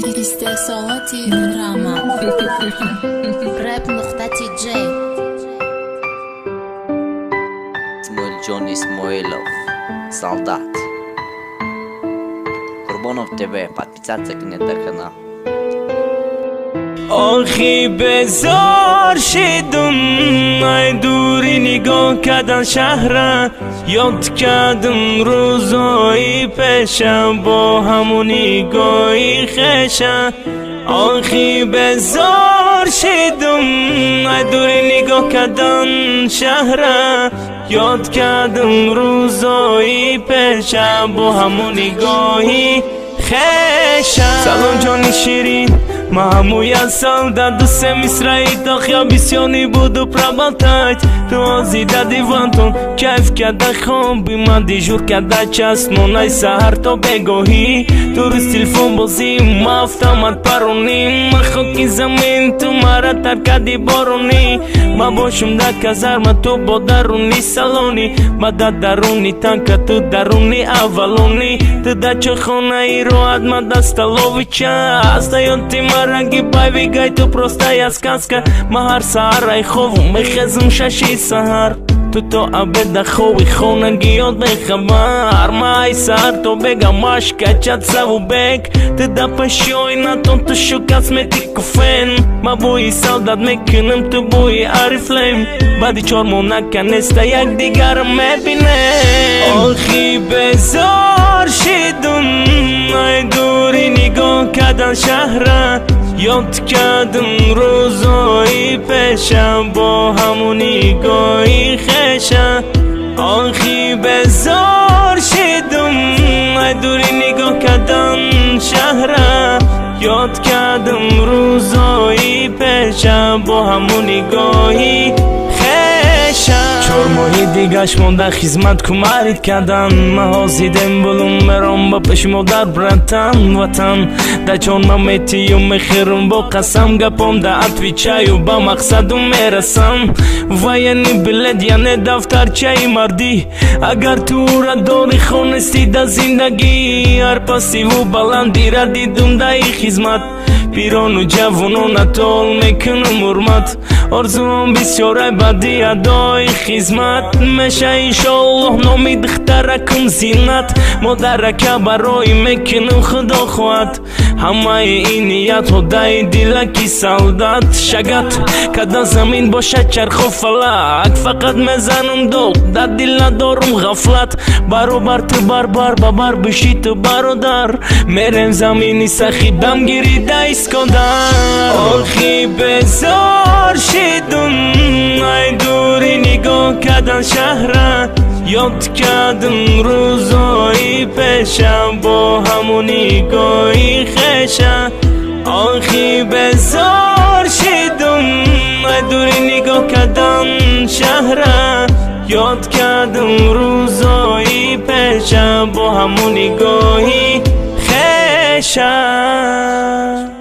استحصالاتی راما rap.tj اسمه جون اسماعيلов солдат. Курбонов ТВ, подписаться на канал. آخی بزار شدم ای دوری نگاه کردن شهر یاد کردم روزایی پیشم با همون نگاهی خشم آخی بزار شدم ای دوری نگاه کردن شهر یاد کردم روزایی پیشم با همون نگاهی خشم سلام جانی شیرین Мамуя солдат, дусе мисраи, doch ja visioni budu prabaltать Rozi da divanton, kayf kada khobi, man dijur kada chasmon Ay sahar to begohi, turist telefon bozim, автомат парони Ma khoki zamin, tumara tarkadi boroni Ma boshum da kazarma, tu bo daruni saloni Ma da daruni tanka, tu daruni avaloni Tu da chokhona i road, ma da stalovicha Остаёт ти Маранги байвигай, то простая сказка Махар саарай хову, мехезм шаши сахар Tu to abeda khovi khonagiyot bekhabar Mai sar to bega mashka chat savu bek Te da pashoy na ton tu shukas me tikufen Ma bui soldat mekinim tu bui ariflem Badi chormona kanesta yak digar me bine Olchi bezor shidum Ay duri nigon kadan shahra یاد کردم روزایی پیشم با همون نگاهی خشم آخی بزار شدم دوری نگاه کردم شهر یاد کردم روزایی پیشم با همون نگاهی چهار ماهی دیگش مونده خدمت کمرید کردن محازیدم بلوم مرام با پیش مادر برندن وطن در چون ممیتی و مخیرم با قسم گپام در عطوی چای و با مقصدم میرسم و یعنی بلد یعنی دفتر چای مردی اگر تو را داری خونستی در زندگی هر پسی و بلندی را دیدم در خدمت پیران و جوانان اتول میکنم حرمت آرزوام بسیار بدی ادای خدمت میشه انشالله نامی دخترکم زینت مادرک برای میکنم خدا خواهد همه این نیت و دای دلکی солдат شگت کدا زمین باشه چرخ و فلک فقط میزنم دل در دل ندارم غفلت برابر تو بربر ببر بشی تو برادر میرم زمینی سخی دم گیری دایست کدن آخی بزار شدم ای دوری نگاه کردن شهر یاد کردم روزایی پیشم با همون نگاهی خشم آخی بزار شدم ای دوری نگاه کردن شهر یاد کردم روزایی پیشم با همون نگاهی خشم